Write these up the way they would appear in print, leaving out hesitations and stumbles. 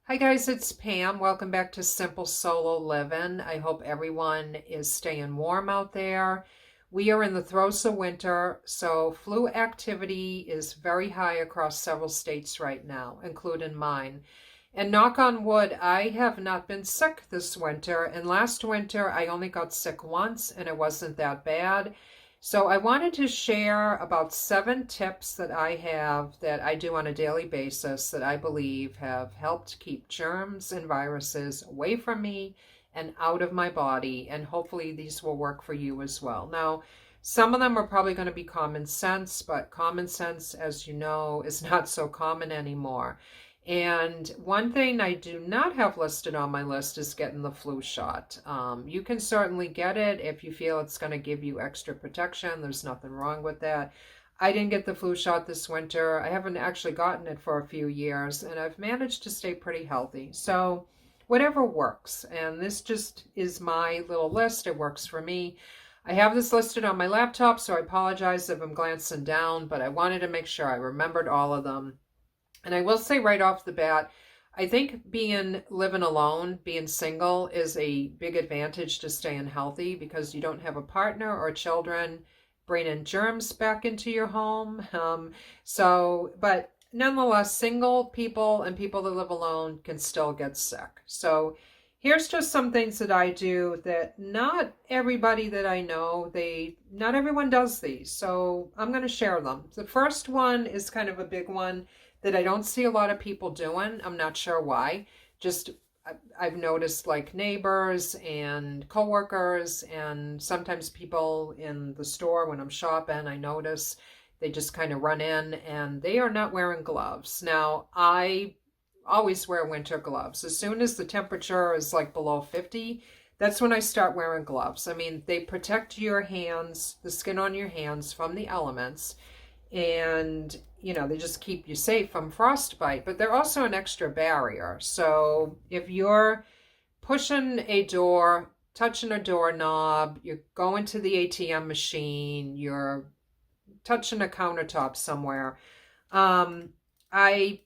Hi guys, it's Pam. Welcome back to Simple Solo Living. I hope everyone is staying warm out there. We are in the throes of winter, so flu activity is very high across several states right now, including mine. And knock on wood, I have not been sick this winter. And last winter, I only got sick once and it wasn't that bad. So I wanted to share about 7 tips that I have that I do on a daily basis that I believe have helped keep germs and viruses away from me and out of my body. And hopefully these will work for you as well. Now, some of them are probably going to be common sense, but common sense, as you know, is not so common anymore. And one thing I do not have listed on my list is getting the flu shot. You can certainly get it if you feel it's going to give you extra protection. There's nothing wrong with that. I didn't get the flu shot this winter. I haven't actually gotten it for a few years, and I've managed to stay pretty healthy. So whatever works. And this just is my little list. It works for me. I have this listed on my laptop, so I apologize if I'm glancing down, but I wanted to make sure I remembered all of them. And I will say right off the bat, I think living alone, being single is a big advantage to staying healthy because you don't have a partner or children bringing germs back into your home. But nonetheless, single people and people that live alone can still get sick. So here's just some things that I do that not everybody that I know, not everyone does these. So I'm going to share them. The first one is kind of a big one that I don't see a lot of people doing. I'm not sure why. Just I've noticed like neighbors and coworkers and sometimes people in the store when I'm shopping, I notice they just kind of run in and they are not wearing gloves. Now, I always wear winter gloves. As soon as the temperature is like below 50, that's when I start wearing gloves. I mean, they protect your hands, the skin on your hands from the elements, and they just keep you safe from frostbite, but they're also an extra barrier. So if you're pushing a door, touching a doorknob, you're going to the ATM machine, you're touching a countertop somewhere, a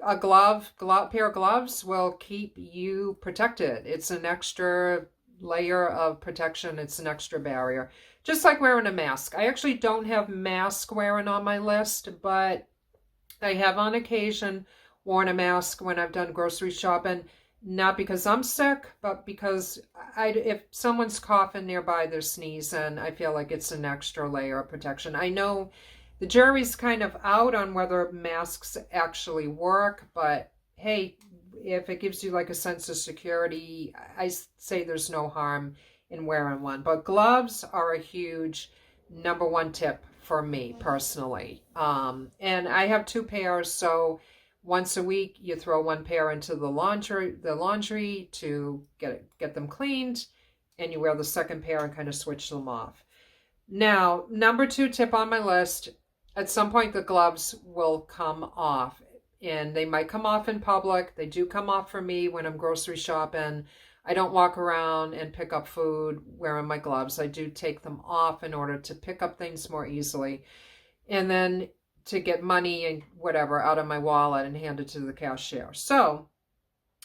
pair of gloves will keep you protected. It's an extra layer of protection. It's an extra barrier. Just like wearing a mask. I actually don't have mask wearing on my list, but I have on occasion worn a mask when I've done grocery shopping, not because I'm sick, but because if someone's coughing nearby, they're sneezing, I feel like it's an extra layer of protection. I know the jury's kind of out on whether masks actually work, but hey, if it gives you like a sense of security, I say there's no harm in wearing one. But gloves are a huge number one tip for me personally. And I have 2 pairs, so once a week you throw one pair into the laundry to get them cleaned, and you wear the second pair and kind of switch them off. Now, number 2 tip on my list, at some point the gloves will come off, and they might come off in public. They do come off for me when I'm grocery shopping. I don't walk around and pick up food wearing my gloves. I do take them off in order to pick up things more easily, and then to get money and whatever out of my wallet and hand it to the cashier. So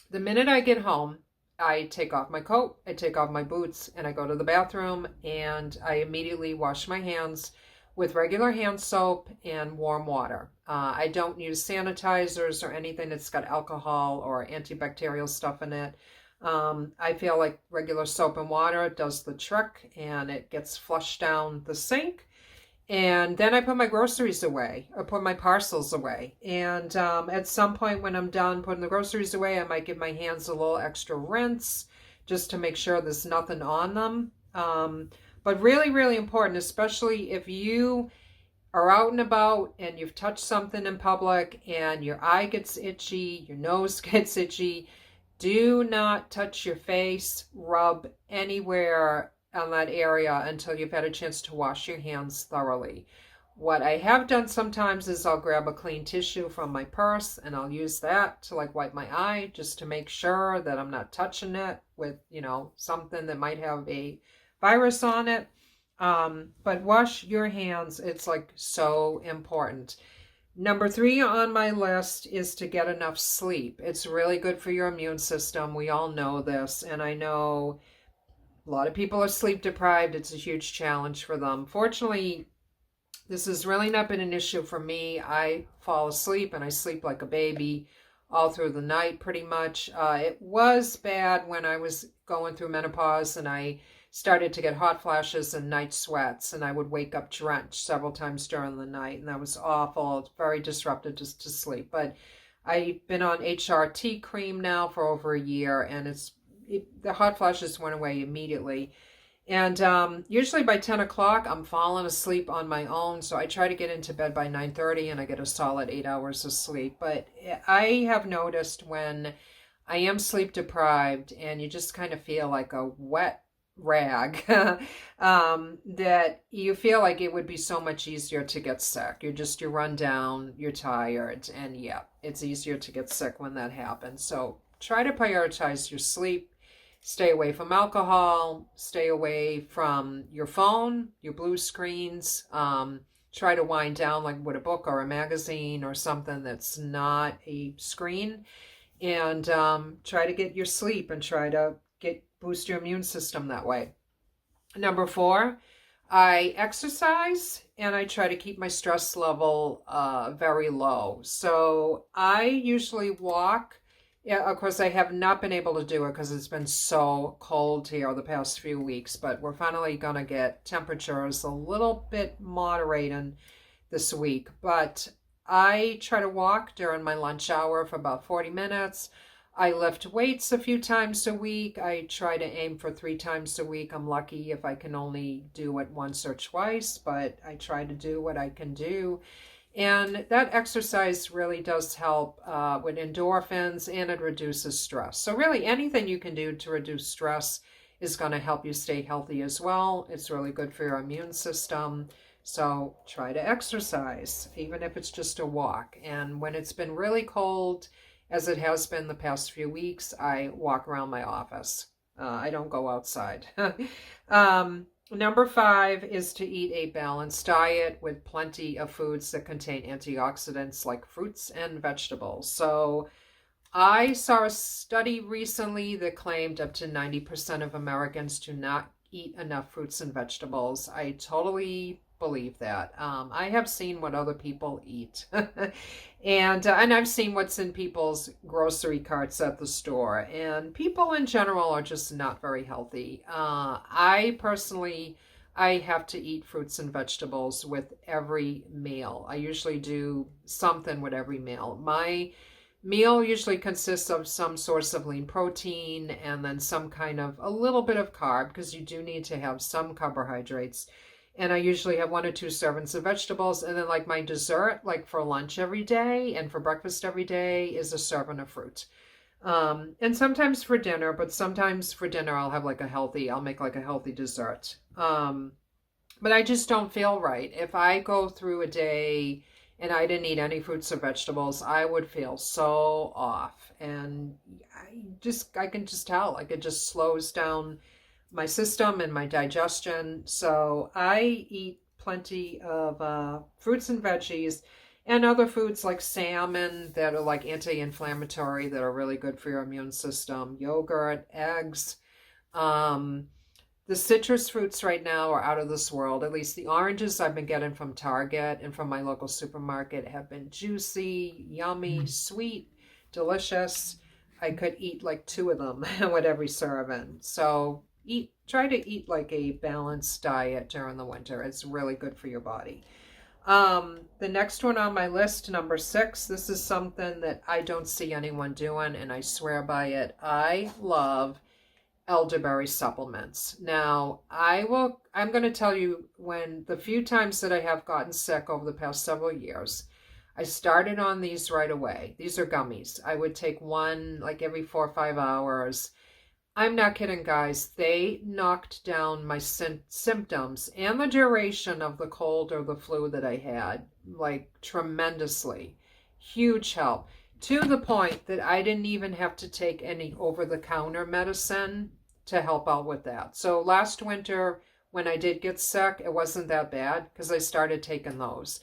the minute I get home, I take off my coat, I take off my boots, and I go to the bathroom, and I immediately wash my hands with regular hand soap and warm water. I don't use sanitizers or anything that's got alcohol or antibacterial stuff in it. I feel like regular soap and water does the trick, and it gets flushed down the sink. And then I put my groceries away, or put my parcels away. And at some point when I'm done putting the groceries away, I might give my hands a little extra rinse just to make sure there's nothing on them. But really, really important, especially if you are out and about and you've touched something in public and your eye gets itchy, your nose gets itchy, do not touch your face, rub anywhere on that area until you've had a chance to wash your hands thoroughly. What I have done sometimes is I'll grab a clean tissue from my purse and I'll use that to like wipe my eye just to make sure that I'm not touching it with, something that might have a virus on it. But wash your hands. It's like so important. Number three on my list is to get enough sleep. It's really good for your immune system. We all know this, and I know a lot of people are sleep deprived. It's a huge challenge for them. Fortunately, this has really not been an issue for me. I fall asleep and I sleep like a baby all through the night pretty much. It was bad when I was going through menopause and I started to get hot flashes and night sweats, and I would wake up drenched several times during the night, and that was awful. It's very disruptive just to sleep. But I've been on HRT cream now for over a year, and the hot flashes went away immediately. And usually by 10 o'clock, I'm falling asleep on my own. So I try to get into bed by 9:30 and I get a solid 8 hours of sleep. But I have noticed when I am sleep deprived and you just kind of feel like a wet rag, that you feel like it would be so much easier to get sick. You run down, you're tired, and yeah, it's easier to get sick when that happens. So try to prioritize your sleep. Stay away from alcohol, stay away from your phone, your blue screens. Try to wind down like with a book or a magazine or something that's not a screen. And try to get your sleep and try to boost your immune system that way. Number four, I exercise and I try to keep my stress level very low. So I usually walk. Yeah, of course, I have not been able to do it because it's been so cold here the past few weeks, but we're finally going to get temperatures a little bit moderating this week. But I try to walk during my lunch hour for about 40 minutes. I lift weights a few times a week. I try to aim for 3 times a week. I'm lucky if I can only do it once or twice, but I try to do what I can do. And that exercise really does help with endorphins, and it reduces stress. So really anything you can do to reduce stress is going to help you stay healthy as well. It's really good for your immune system. So try to exercise, even if it's just a walk. And when it's been really cold, as it has been the past few weeks, I walk around my office. I don't go outside. Number five is to eat a balanced diet with plenty of foods that contain antioxidants like fruits and vegetables. So I saw a study recently that claimed up to 90% of Americans do not eat enough fruits and vegetables. I totally believe that. I have seen what other people eat, and I've seen what's in people's grocery carts at the store. And people in general are just not very healthy. I personally, I have to eat fruits and vegetables with every meal. I usually do something with every meal. My meal usually consists of some source of lean protein and then some kind of a little bit of carb, because you do need to have some carbohydrates. And I usually have 1 or 2 servings of vegetables. And then like my dessert, like for lunch every day and for breakfast every day, is a serving of fruit. And sometimes for dinner, but sometimes for dinner I'll make like a healthy dessert. But I just don't feel right. If I go through a day and I didn't eat any fruits or vegetables, I would feel so off. And I can just tell, like it just slows down my system and my digestion. So I eat plenty of fruits and veggies and other foods like salmon that are like anti-inflammatory, that are really good for your immune system, yogurt, eggs. The citrus fruits right now are out of this world. At least the oranges I've been getting from Target and from my local supermarket have been juicy, yummy, sweet, delicious. I could eat like 2 of them with every serving. So try to eat like a balanced diet during the winter. It's really good for your body. The next one on my list, number 6, this is something that I don't see anyone doing, and I swear by it. I love elderberry supplements. Now, I'm going to tell you, when the few times that I have gotten sick over the past several years, I started on these right away. These are gummies. I would take one like every 4 or 5 hours. I'm not kidding, guys. They knocked down my symptoms and the duration of the cold or the flu that I had, like tremendously. Huge help. To the point that I didn't even have to take any over-the-counter medicine to help out with that. So last winter, when I did get sick, it wasn't that bad because I started taking those.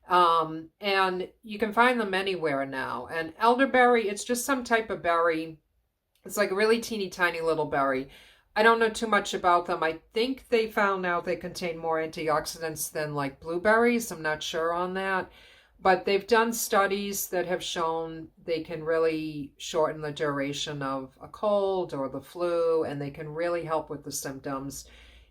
And you can find them anywhere now. And elderberry, it's just some type of berry. It's like a really teeny tiny little berry. I don't know too much about them. I think they found out they contain more antioxidants than like blueberries. I'm not sure on that. But they've done studies that have shown they can really shorten the duration of a cold or the flu, and they can really help with the symptoms.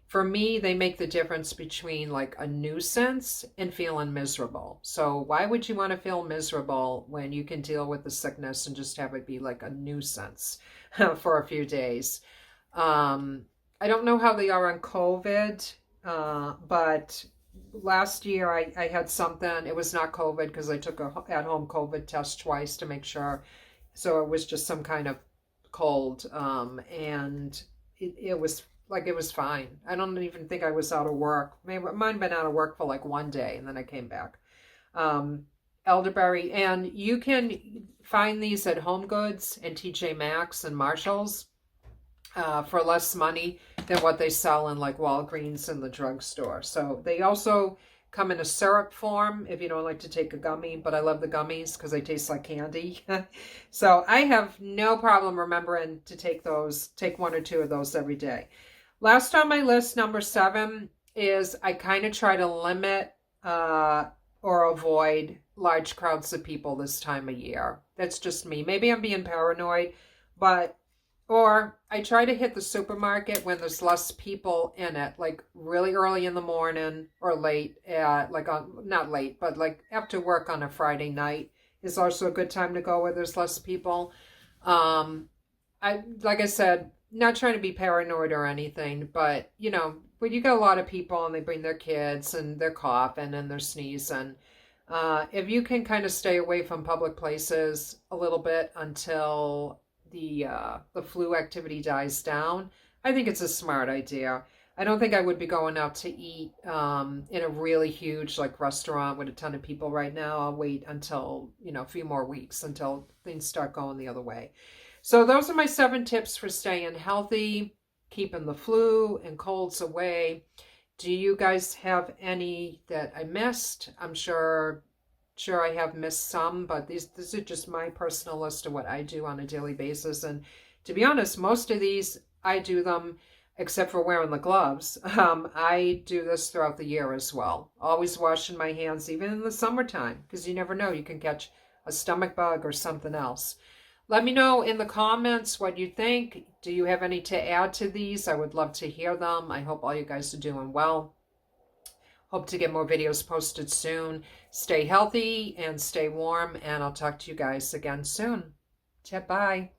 For me, they make the difference between like a nuisance and feeling miserable. So why would you want to feel miserable when you can deal with the sickness and just have it be like a nuisance for a few days? I don't know how they are on COVID, but last year I had something. It was not COVID because I took a at-home COVID test twice to make sure. So it was just some kind of cold, and it was like it was fine. I don't even think I was out of work. Maybe it might have been out of work for like one day, and then I came back. Elderberry, and you can find these at Home Goods and TJ Maxx and Marshalls for less money than what they sell in like Walgreens and the drugstore. So they also come in a syrup form if you don't like to take a gummy, but I love the gummies because they taste like candy. So I have no problem remembering to take those, take one or two of those every day. Last on my list, number 7, is I kind of try to limit or avoid large crowds of people this time of year. That's just me. Maybe I'm being paranoid, but or I try to hit the supermarket when there's less people in it, like really early in the morning or late, like on, not late, but like after work on a Friday night is also a good time to go where there's less people. Like I said, not trying to be paranoid or anything, but you know, when you got a lot of people and they bring their kids and they're coughing and they're sneezing, if you can kind of stay away from public places a little bit until the flu activity dies down, I think it's a smart idea. I don't think I would be going out to eat in a really huge like restaurant with a ton of people right now. I'll wait until, you know, a few more weeks until things start going the other way. So those are my 7 tips for staying healthy, keeping the flu and colds away. Do you guys have any that I missed? I'm sure I have missed some, but this is just my personal list of what I do on a daily basis. And to be honest, most of these I do them except for wearing the gloves. I do this throughout the year as well. Always washing my hands, even in the summertime, because you never know, you can catch a stomach bug or something else. Let me know in the comments what you think. Do you have any to add to these? I would love to hear them. I hope all you guys are doing well. Hope to get more videos posted soon. Stay healthy and stay warm, and I'll talk to you guys again soon. Bye.